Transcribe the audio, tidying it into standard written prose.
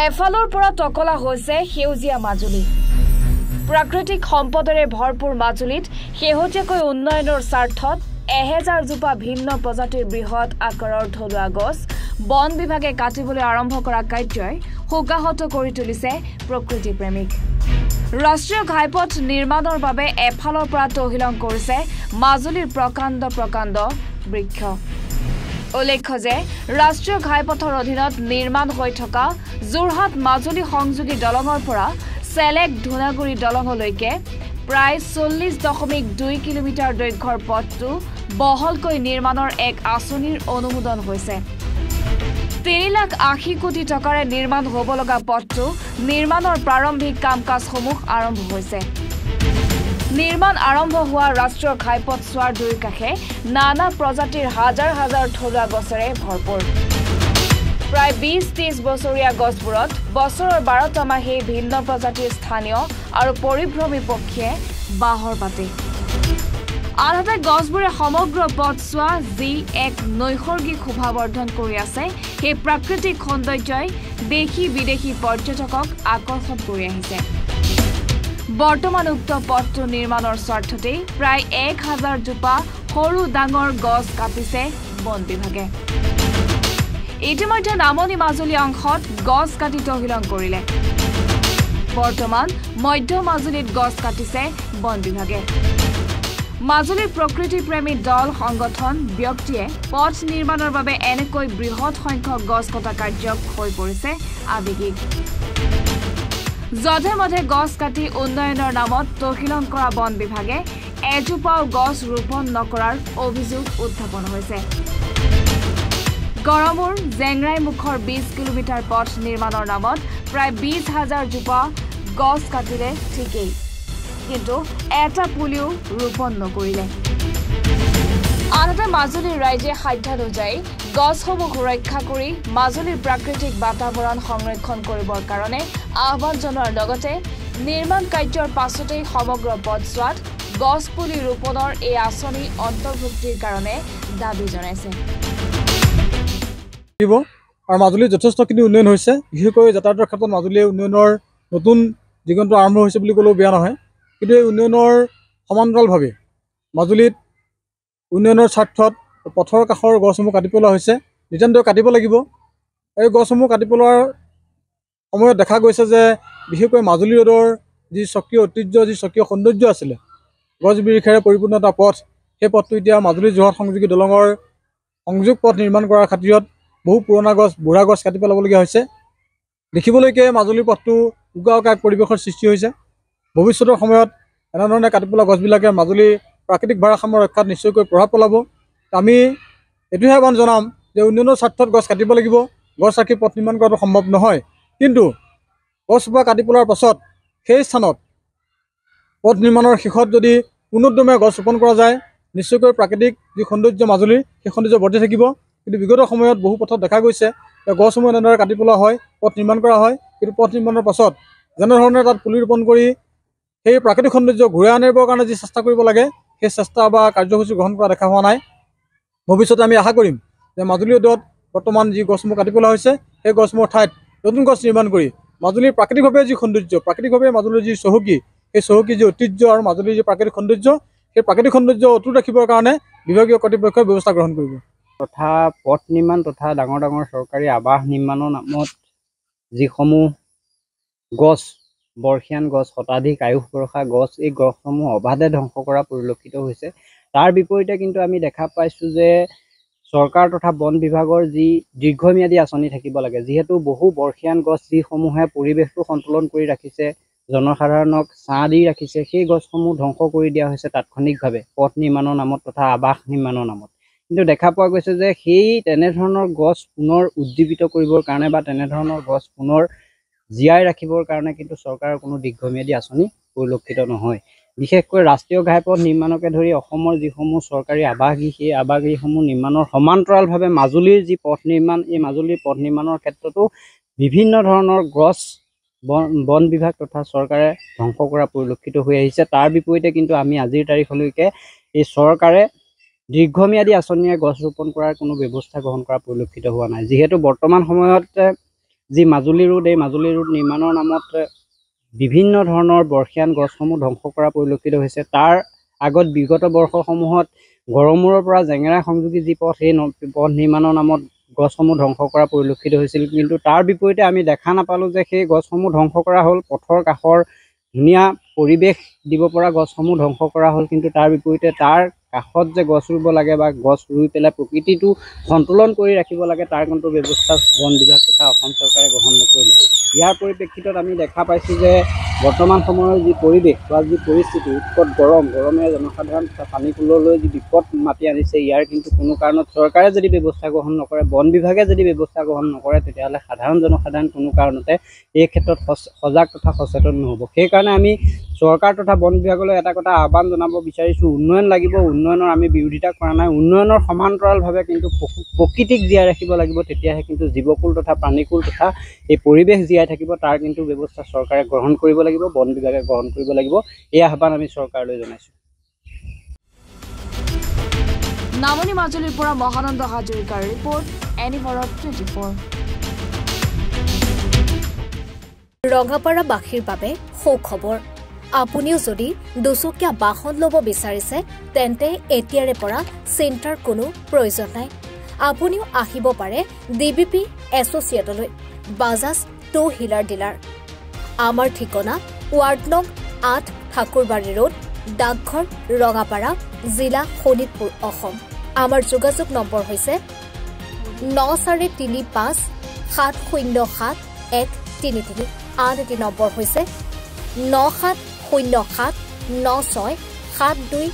এফালৰ পৰা টকলা হৈছে সেউজীয়া মাজুলী। প্ৰাকৃতিক সম্পদৰে ভৰপূৰ মাজুলীত শেহতীয়াকৈ উন্নয়নৰ স্বাৰ্থত 1000 জোপা ভিন্ন প্ৰজাতিৰ বৃহৎ আকাৰৰ থলুৱা গছ বন বিভাগে কাটিবলৈ আৰম্ভ কৰা কাৰ্যই শোকাহত কৰি তুলিছে প্ৰকৃতি প্ৰেমিক। ৰাষ্ট্ৰীয় ঘাইপথ নিৰ্মাণৰ বাবে এফালৰ পৰা তহিলং কৰিছে মাজুলীৰ প্ৰকাণ্ড বৃক্ষ। উল্লেখ্য যে ৰাষ্ট্ৰীয় ঘাইপথৰ অধীনত নিৰ্মাণ হৈ থকা যোৰহাট মাজুলী সংযোগী দলঙৰ পৰা চেলেক ধুনাগুৰি দলঙলৈকে প্ৰায় 40.2 কিলোমিটাৰ দৈৰ্ঘ্যৰ পথটো বহলকৈ নিৰ্মাণৰ এক আঁচনিৰ অনুমোদন হৈছে। 3,80,00,000 কোটি টকাৰে নিৰ্মাণ হ'ব লগা পথটো নিৰ্মাণৰ প্ৰাৰম্ভিক কাম-কাজসমূহ আৰম্ভ হৈছে। নিৰ্মাণ আৰম্ভ হোৱা ৰাষ্ট্ৰীয় ঘাইপথ চোৱাৰ দুই কাষে নানা প্ৰজাতিৰ হাজাৰ থলুৱা গছেৰে ভৰপূৰ। প্ৰায় 20-30 বছৰীয়া গছবোৰত বছৰৰ 12টা মাহেই ভিন্ন প্ৰজাতিৰ স্থানীয় আৰু পৰিভ্ৰমী পক্ষীয়ে বাহৰ পাতে। আনহাতে গছবোৰে সমগ্ৰ পথছোৱা যি এক নৈসৰ্গিক শোভাবৰ্ধন কৰি আছে, সেই প্ৰাকৃতিক সৌন্দৰ্যই দেশী বিদেশী পৰ্যটকক আকৰ্ষণ কৰি আহিছে। বৰ্তমান উক্ত পথটো নিৰ্মাণৰ স্বাৰ্থতেই প্ৰায় 1000 জোপা সৰু ডাঙৰ গছ কাটিছে বন বিভাগে। ইতিমধ্যে নামনি মাজুলী অংশত গছ কাটি তহিলং কৰিলে। বৰ্তমান মধ্য মাজুলীত গছ কাটিছে বন বিভাগে। মাজুলীৰ প্ৰকৃতি প্ৰেমী দল সংগঠন ব্যক্তিয়ে পথ নিৰ্মাণৰ বাবে এনেকৈ বৃহৎ সংখ্যক গছ কটা কাৰ্যক হৈ পৰিছে আৱেগিক। যধে মধে গছ কাটি উন্নয়নৰ নামত তহিলং কৰা বন বিভাগে এজোপাও গছ ৰোপণ নকৰাৰ অভিযোগ উত্থাপন হৈছে। গড়মূৰ জেংৰাইমুখৰ 20 কিলোমিটাৰ পথ নিৰ্মাণৰ নামত প্ৰায় 20,000 জোপা গছ কাটিলে ঠিকেই, কিন্তু এটা পুলিও ৰোপণ নকৰিলে। আনহাতে মাজুলীৰ ৰাইজে সাধ্যানুযায়ী গছসমূহ সুৰক্ষা কৰি মাজুলীৰ প্ৰাকৃতিক বাতাবৰণ সংৰক্ষণ কৰিবৰ কাৰণে আহ্বান জনোৱাৰ লগতে নিৰ্মাণ কাৰ্যৰ পাছতেই সমগ্ৰ পথছোৱাত গছ পুলি ৰোপণৰ এই আঁচনি অন্তৰ্ভুক্তিৰ কাৰণে দাবী জনাইছে। আৰু মাজুলীৰ যথেষ্টখিনি উন্নয়ন হৈছে, বিশেষকৈ যাতায়াতৰ ক্ষেত্ৰত মাজুলীৰ উন্নয়নৰ নতুন দিগন্ত আৰম্ভ হৈছে বুলি ক'লেও বেয়া নহয়। কিন্তু এই উন্নয়নৰ সমান্তৰালভাৱে মাজুলীত উন্নয়নৰ স্বাৰ্থত পথৰ কাষৰ গছসমূহ কাটি পেলোৱা হৈছে। নিতান্তই কাটিব লাগিব। এই গছসমূহ কাটি পেলোৱাৰ সময়ত দেখা গৈছে যে বিশেষকৈ মাজুলী ৰোডৰ যি স্বকীয় ঐতিহ্য, যি স্বকীয় সৌন্দৰ্য আছিলে, গছ বিৰিখেৰে পৰিপূৰ্ণ এটা পথ, সেই পথটো এতিয়া মাজুলী যোৰহাট সংযোগী দলঙৰ সংযোগ পথ নিৰ্মাণ কৰাৰ খাতিৰত বহু পুৰণা গছ, বুঢ়া গছ কাটি পেলাবলগীয়া হৈছে। দেখিবলৈকে মাজুলীৰ পথটো উকা এক পৰিৱেশৰ সৃষ্টি হৈছে। ভৱিষ্যতৰ সময়ত এনেধৰণে কাটি পেলোৱা গছবিলাকে মাজুলীৰ প্ৰাকৃতিক ভাৰসাম্য ৰক্ষাত নিশ্চয়কৈ প্ৰভাৱ পেলাব। আমি এইটোহে আহ্বান জনাম যে উন্নয়নৰ স্বাৰ্থত গছ কাটিব লাগিব, গছ ৰাখি পথ নিৰ্মাণ কৰাটো সম্ভৱ নহয়। কিন্তু গছজোপা কাটি পেলোৱাৰ পাছত সেই স্থানত পথ নিৰ্মাণৰ শেষত যদি পুনৰুদ্যমে গছ ৰোপণ কৰা যায়, নিশ্চয়কৈ প্ৰাকৃতিক যি সৌন্দৰ্য মাজুলীৰ, সেই সৌন্দৰ্য বৰ্তি থাকিব। কিন্তু বিগত সময়ত বহু পথত দেখা গৈছে যে গছসমূহ এনেদৰে কাটি পেলোৱা হয়, পথ নিৰ্মাণ কৰা হয়, কিন্তু পথ নিৰ্মাণৰ পাছত যেনেধৰণে তাত পুলি ৰোপণ কৰি সেই প্ৰাকৃতিক সৌন্দৰ্য ঘূৰাই আনিবৰ কাৰণে যি চেষ্টা কৰিব লাগে, সেই চেষ্টা বা কাৰ্যসূচী গ্ৰহণ কৰা দেখা হোৱা নাই। ভৱিষ্যতে আমি আশা কৰিম যে মাজুলী ৰোডত বৰ্তমান যি গছসমূহ কাটি পেলোৱা হৈছে, সেই গছসমূহৰ ঠাইত নতুন গছ নিৰ্মাণ কৰি মাজুলীৰ প্ৰাকৃতিকভাৱে যি সৌন্দৰ্য, প্ৰাকৃতিকভাৱে মাজুলীৰ যি চহকী, সেই চহকী যি ঐতিহ্য আৰু মাজুলীৰ যি প্ৰাকৃতিক সৌন্দৰ্য, সেই প্ৰাকৃতিক সৌন্দৰ্য অটুট ৰাখিবৰ কাৰণে বিভাগীয় কৰ্তৃপক্ষই ব্যৱস্থা গ্ৰহণ কৰিব। তথা পথ নিৰ্মাণ তথা ডাঙৰ চৰকাৰী আৱাস নিৰ্মাণৰ নামত যিসমূহ গছ, বৰ্ষীয়ান গছ, শতাধিক আয়ুস বৰষা গছ, এই গছসমূহ অবাধে ধ্বংস কৰা পৰিলক্ষিত হৈছে। তাৰ বিপৰীতে কিন্তু আমি দেখা পাইছোঁ যে চৰকাৰ তথা বন বিভাগৰ যি দীৰ্ঘম্যাদী আঁচনি থাকিব লাগে, যিহেতু বহু বৰ্ষীয়ান গছ যিসমূহে পৰিৱেশটো সন্তুলন কৰি ৰাখিছে, জনসাধাৰণক ছাঁ দি ৰাখিছে, সেই গছসমূহ ধ্বংস কৰি দিয়া হৈছে তাৎক্ষণিকভাৱে পথ নিৰ্মাণৰ নামত তথা আৱাস নিৰ্মাণৰ নামত। কিন্তু দেখা পোৱা গৈছে যে সেই তেনেধৰণৰ গছ পুনৰ উজ্জীৱিত কৰিবৰ কাৰণে বা তেনেধৰণৰ গছ পুনৰ জীয়াই ৰাখিবৰ কাৰণে কিন্তু চৰকাৰৰ কোনো দীৰ্ঘম্যাদী আঁচনি পৰিলক্ষিত নহয়। বিশেষকৈ ৰাষ্ট্ৰীয় ঘাইপথ নিৰ্মাণকে ধৰি অসমৰ যিসমূহ চৰকাৰী আৱাসগৃহ, সেই আৱাসগৃহসমূহ নিৰ্মাণৰ সমান্তৰালভাৱে মাজুলীৰ যি পথ নিৰ্মাণ, এই মাজুলীৰ পথ নিৰ্মাণৰ ক্ষেত্ৰতো বিভিন্ন ধৰণৰ গছ বন বিভাগ তথা চৰকাৰে ধ্বংস কৰা পৰিলক্ষিত হৈ আহিছে। তাৰ বিপৰীতে কিন্তু আমি আজিৰ তাৰিখলৈকে এই চৰকাৰে দীৰ্ঘম্যাদী আঁচনিয়ে গছ ৰোপণ কৰাৰ কোনো ব্যৱস্থা গ্ৰহণ কৰা পৰিলক্ষিত হোৱা নাই। যিহেতু বৰ্তমান সময়ত যি মাজুলী ৰোড, এই মাজুলী ৰোড নিৰ্মাণৰ নামত বিভিন্ন ধৰণৰ বৰ্ষীয়ান গছসমূহ ধ্বংস কৰা পৰিলক্ষিত হৈছে। তাৰ আগত বিগত বৰ্ষসমূহত গড়মূৰৰ পৰা জেঙেৰা সংযোগী যি পথ, সেই পথ নিৰ্মাণৰ নামত গছসমূহ ধ্বংস কৰা পৰিলক্ষিত হৈছিল। কিন্তু তাৰ বিপৰীতে আমি দেখা নাপালোঁ যে সেই গছসমূহ ধ্বংস কৰা হ'ল, পথৰ কাষৰ ধুনীয়া পৰিৱেশ দিব পৰা গছসমূহ ধ্বংস কৰা হ'ল। কিন্তু তাৰ বিপৰীতে তাৰ কাষত যে গছ ৰুব লাগে বা গছ ৰুই পেলাই প্ৰকৃতিটো সন্তুলন কৰি ৰাখিব লাগে, তাৰ কোনো ব্যৱস্থা বন বিভাগ তথা অসম চৰকাৰে গ্ৰহণ নকৰিলে। ইয়াৰ পৰিপ্ৰেক্ষিতত আমি দেখা পাইছোঁ যে বৰ্তমান সময়ৰ যি পৰিৱেশ বা যি পৰিস্থিতি, উৎকট গৰমে জনসাধাৰণ তথা পানীকুললৈ যি বিপদ মাতি আনিছে, ইয়াৰ কিন্তু কোনো কাৰণত চৰকাৰে যদি ব্যৱস্থা গ্ৰহণ নকৰে, বন বিভাগে যদি ব্যৱস্থা গ্ৰহণ নকৰে, তেতিয়াহ'লে জনসাধাৰণ কোনো কাৰণতে এই ক্ষেত্ৰত সজাগ তথা সচেতন নহ'ব। সেইকাৰণে আমি চৰকাৰ তথা বন বিভাগলৈ এটা কথা আহ্বান জনাব বিচাৰিছোঁ, উন্নয়ন লাগিব, উন্নয়নৰ আমি বিৰোধিতা কৰা নাই, উন্নয়নৰ সমান্তৰালভাৱে কিন্তু প্ৰকৃতিক জীয়াই ৰাখিব লাগিব। তেতিয়াহে কিন্তু জীৱকুল তথা প্ৰাণীকুল তথা এই পৰিৱেশ জীয়াই থাকিব। তাৰ কিন্তু ব্যৱস্থা চৰকাৰে গ্ৰহণ কৰিব লাগিব, বন বিভাগে গ্ৰহণ কৰিব লাগিব। এই আহ্বান আমি চৰকাৰলৈ জনাইছোঁ। নামনি মাজুলীৰ পৰা মহানন্দ হাজৰিকাৰ ৰিপৰ্ট, এনি ভাৰত 24। ৰঙাপাৰাবাসীৰ বাবে সুখবৰ। আপুনিও যদি দুচকীয়া বাহন ল'ব বিচাৰিছে, তেন্তে এতিয়াৰে পৰা চিন্তাৰ কোনো প্ৰয়োজন নাই। আপুনিও আহিব পাৰে DBP এছ'চিয়েটলৈ, বাজাজ টু হুইলাৰ ডিলাৰ। আমাৰ ঠিকনা ৱাৰ্ড নং 8 ঠাকুৰবাৰী ৰোড, ডাকঘৰ, ৰঙাপাৰা, জিলা শোণিতপুৰ, অসম। আমাৰ যোগাযোগ নম্বৰ হৈছে 9435-707-133। আন এটি নম্বৰ হৈছে 97079672